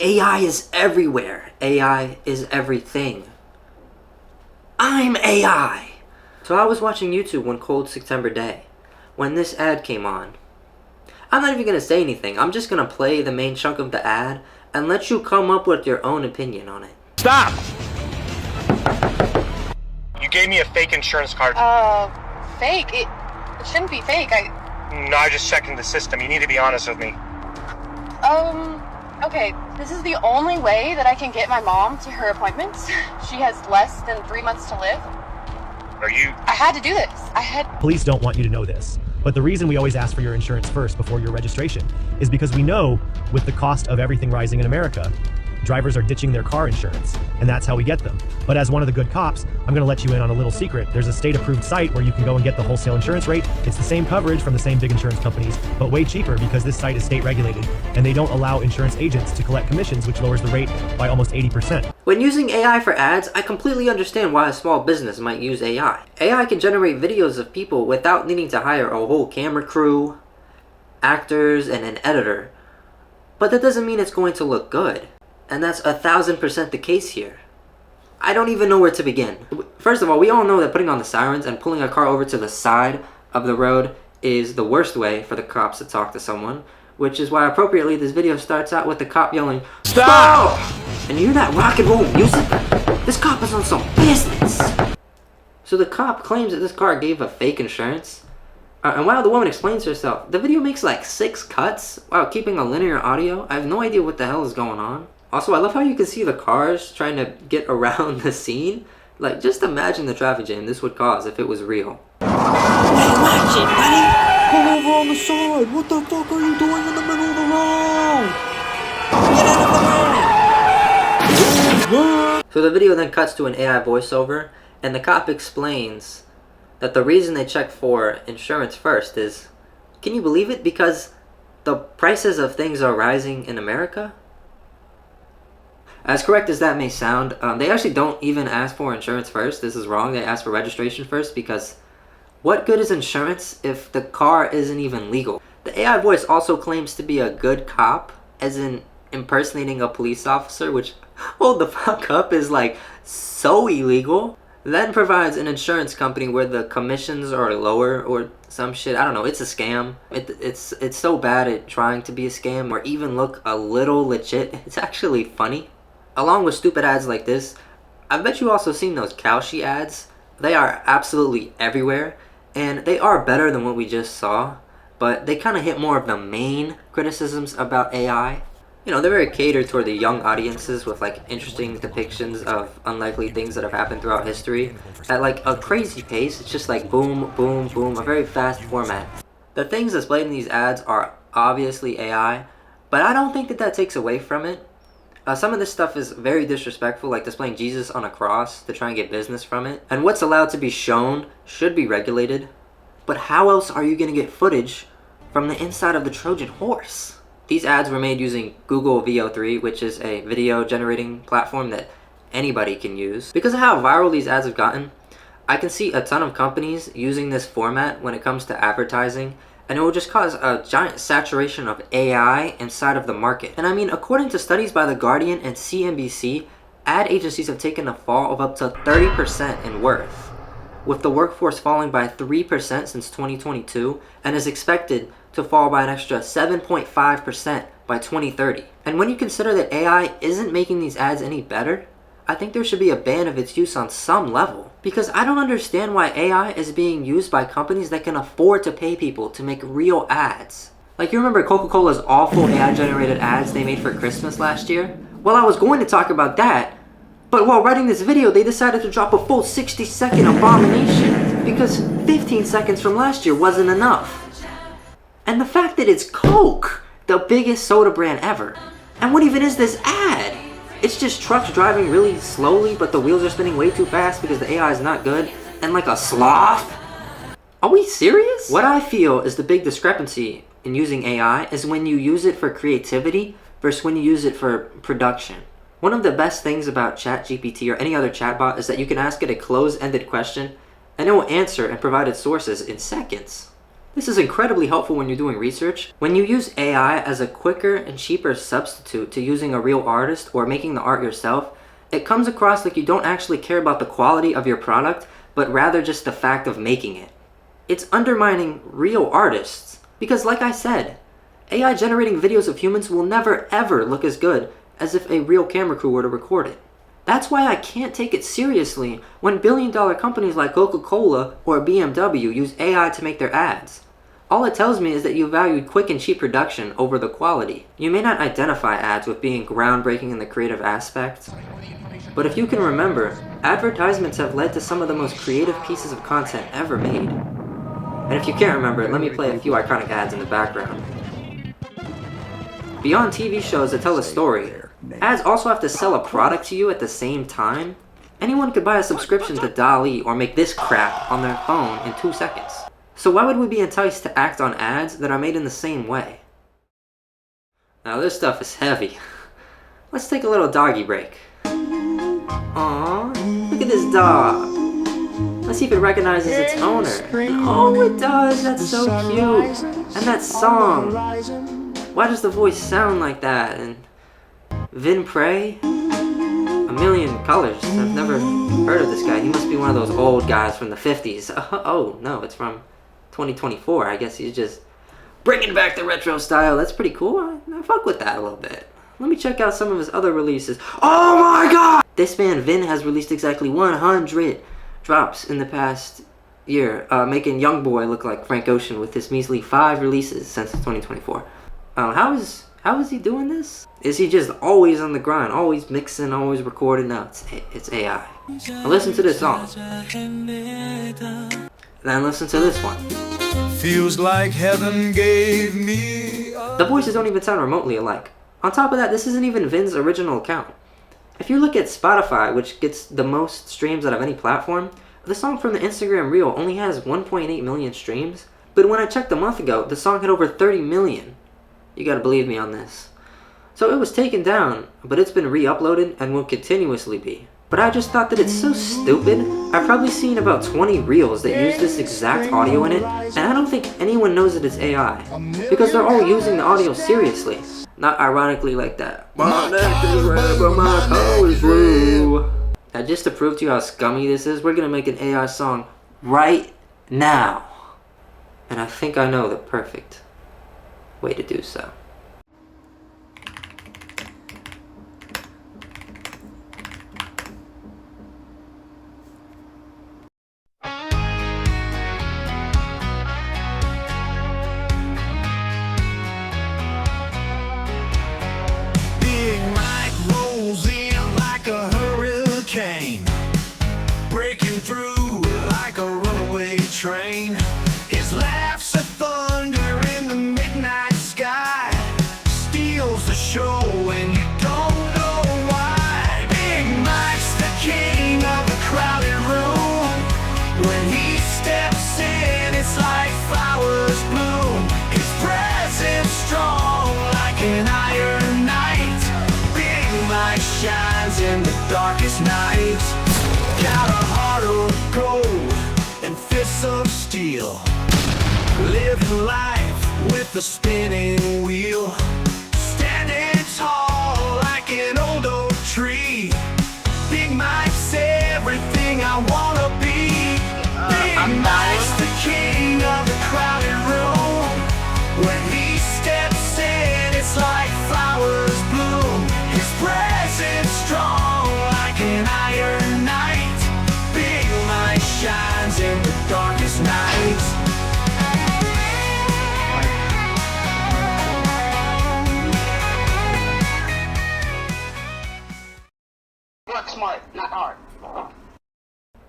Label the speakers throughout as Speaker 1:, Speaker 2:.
Speaker 1: AI is everywhere. AI is everything. I'm AI. So I was watching YouTube one cold September day when this ad came on. I'm not even going to say anything. I'm just going to play the main chunk of the ad and let you come up with your own opinion on it.
Speaker 2: Stop! You gave me a fake insurance card.
Speaker 3: Fake? It shouldn't be fake.
Speaker 2: No, I just checking the system. You need to be honest with me.
Speaker 3: Okay. This is the only way that I can get my mom to her appointments. She has less than 3 months to live. I had to do this.
Speaker 4: Police don't want you to know this, but the reason we always ask for your insurance first before your registration is because we know with the cost of everything rising in America, drivers are ditching their car insurance, and that's how we get them. But as one of the good cops, I'm going to let you in on a little secret. There's a state-approved site where you can go and get the wholesale insurance rate. It's the same coverage from the same big insurance companies, but way cheaper because this site is state-regulated, and they don't allow insurance agents to collect commissions, which lowers the rate by almost 80%.
Speaker 1: When using AI for ads, I completely understand why a small business might use AI. AI can generate videos of people without needing to hire a whole camera crew, actors, and an editor. But that doesn't mean it's going to look good. And that's 1000% the case here. I don't even know where to begin. First of all, we all know that putting on the sirens and pulling a car over to the side of the road is the worst way for the cops to talk to someone, which is why appropriately this video starts out with the cop yelling, "Stop!" And you hear that rock and roll music? This cop is on some business. So the cop claims that this car gave a fake insurance. And while the woman explains herself, the video makes like 6 cuts while keeping a linear audio. I have no idea what the hell is going on. Also, I love how you can see the cars trying to get around the scene. Like, just imagine the traffic jam this would cause if it was real. Hey, watch it, buddy! Pull over on the side! What the fuck are you doing in the middle of the road? Get out of the way! So the video then cuts to an AI voiceover, and the cop explains that the reason they check for insurance first is, can you believe it? Because the prices of things are rising in America? As correct as that may sound, they actually don't even ask for insurance first. This is wrong. They ask for registration first because what good is insurance if the car isn't even legal? The AI voice also claims to be a good cop, as in impersonating a police officer, which, hold the fuck up, is like so illegal. Then provides an insurance company where the commissions are lower or some shit. I don't know. It's a scam. It's so bad at trying to be a scam or even look a little legit. It's actually funny. Along with stupid ads like this, I bet you also seen those Kalshi ads. They are absolutely everywhere, and they are better than what we just saw, but they kind of hit more of the main criticisms about AI. You know, they're very catered toward the young audiences with like interesting depictions of unlikely things that have happened throughout history at like a crazy pace. It's just like boom, boom, boom, a very fast format. The things displayed in these ads are obviously AI, but I don't think that that takes away from it. Some of this stuff is very disrespectful, like displaying Jesus on a cross to try and get business from it. And what's allowed to be shown should be regulated. But how else are you going to get footage from the inside of the Trojan horse? These ads were made using Google VO3, which is a video generating platform that anybody can use. Because of how viral these ads have gotten, I can see a ton of companies using this format when it comes to advertising, and it will just cause a giant saturation of AI inside of the market. And I mean, according to studies by The Guardian and CNBC, ad agencies have taken a fall of up to 30% in worth, with the workforce falling by 3% since 2022, and is expected to fall by an extra 7.5% by 2030. And when you consider that AI isn't making these ads any better, I think there should be a ban of its use on some level. Because I don't understand why AI is being used by companies that can afford to pay people to make real ads. Like, you remember Coca-Cola's awful AI-generated ads they made for Christmas last year? Well, I was going to talk about that, but while writing this video, they decided to drop a full 60-second abomination because 15 seconds from last year wasn't enough. And the fact that it's Coke, the biggest soda brand ever. And what even is this ad? It's just trucks driving really slowly, but the wheels are spinning way too fast because the AI is not good, and like a sloth? Are we serious? What I feel is the big discrepancy in using AI is when you use it for creativity versus when you use it for production. One of the best things about ChatGPT or any other chatbot is that you can ask it a closed-ended question, and it will answer and provide its sources in seconds. This is incredibly helpful when you're doing research. When you use AI as a quicker and cheaper substitute to using a real artist or making the art yourself, it comes across like you don't actually care about the quality of your product, but rather just the fact of making it. It's undermining real artists. Because like I said, AI generating videos of humans will never ever look as good as if a real camera crew were to record it. That's why I can't take it seriously when billion-dollar companies like Coca-Cola or BMW use AI to make their ads. All it tells me is that you valued quick and cheap production over the quality. You may not identify ads with being groundbreaking in the creative aspect, but if you can remember, advertisements have led to some of the most creative pieces of content ever made. And if you can't remember, let me play a few iconic ads in the background. Beyond TV shows that tell a story, ads also have to sell a product to you at the same time. Anyone could buy a subscription to DALL-E or make this crap on their phone in 2 seconds. So why would we be enticed to act on ads that are made in the same way? Now this stuff is heavy. Let's take a little doggy break. Aww, look at this dog. Let's see if it recognizes its owner. And oh, it does, that's so cute. And that song. Why does the voice sound like that? And Vin Prey? A Million Colors. I've never heard of this guy. He must be one of those old guys from the 50s. Oh, no, it's from 2024. I guess he's just bringing back the retro style. That's pretty cool. I fuck with that a little bit. Let me check out some of his other releases. Oh my god! This man Vin has released exactly 100 drops in the past year, making YoungBoy look like Frank Ocean with his measly 5 releases since 2024. How is he doing this? Is he just always on the grind, always mixing, always recording? No, it's AI. Now listen to this song. Then listen to this one.
Speaker 5: Feels like heaven gave me.
Speaker 1: The voices don't even sound remotely alike. On top of that, this isn't even Vin's original account. If you look at Spotify, which gets the most streams out of any platform, the song from the Instagram Reel only has 1.8 million streams. But when I checked a month ago, the song had over 30 million. You gotta believe me on this. So it was taken down, but it's been re-uploaded and will continuously be. But I just thought that it's so stupid. I've probably seen about 20 reels that use this exact audio in it, and I don't think anyone knows that it's AI. Because they're all using the audio seriously. Not ironically like that. My neck is red, but my toe is blue. Now just to prove to you how scummy this is, we're gonna make an AI song right now. And I think I know the perfect way to do so.
Speaker 5: Big Mike rolls in like a hurricane, breaking through like a runaway train. His laughs are thunder in the midnight sky, steals the show and you don't know why. Big Mike's the king of the crowded room. When he steps in, it's like flowers bloom. His presence strong like an iron knight. Big Mike shines in the darkest night. Got a heart of gold and fists of steel, living life with a spinning wheel. Standing tall like an old oak tree. Big Mike's everything I wanna be. Big Mike's the king of the crowded room. When he steps in, it's like flowers bloom. His presence strong like an iron knight. Big Mike shines in the darkest night.
Speaker 3: Work smart, not hard.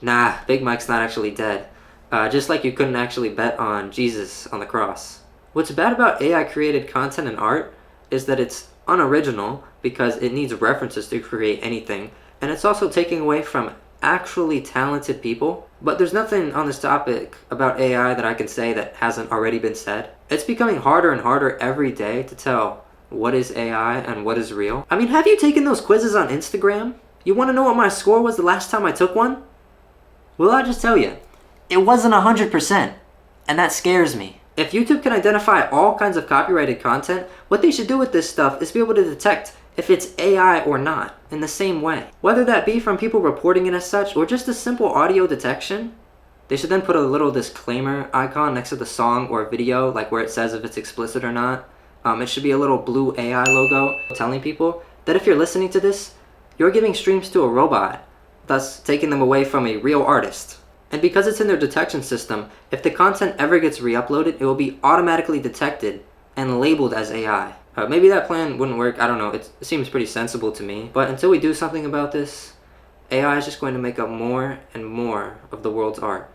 Speaker 1: Nah, Big Mike's not actually dead. Just like you couldn't actually bet on Jesus on the cross. What's bad about AI created content and art is that it's unoriginal because it needs references to create anything, and it's also taking away from actually talented people. But there's nothing on this topic about AI that I can say that hasn't already been said. It's becoming harder and harder every day to tell what is AI and what is real. I mean, have you taken those quizzes on Instagram? You want to know what my score was the last time I took one? Well, I'll just tell you, it wasn't 100%, and that scares me. If YouTube can identify all kinds of copyrighted content, what they should do with this stuff is be able to detect if it's AI or not in the same way. Whether that be from people reporting it as such or just a simple audio detection, they should then put a little disclaimer icon next to the song or video, like where it says if it's explicit or not. It should be a little blue AI logo telling people that if you're listening to this, you're giving streams to a robot, thus taking them away from a real artist. And because it's in their detection system, if the content ever gets re-uploaded, it will be automatically detected and labeled as AI. Maybe that plan wouldn't work, I don't know, it seems pretty sensible to me. But until we do something about this, AI is just going to make up more and more of the world's art.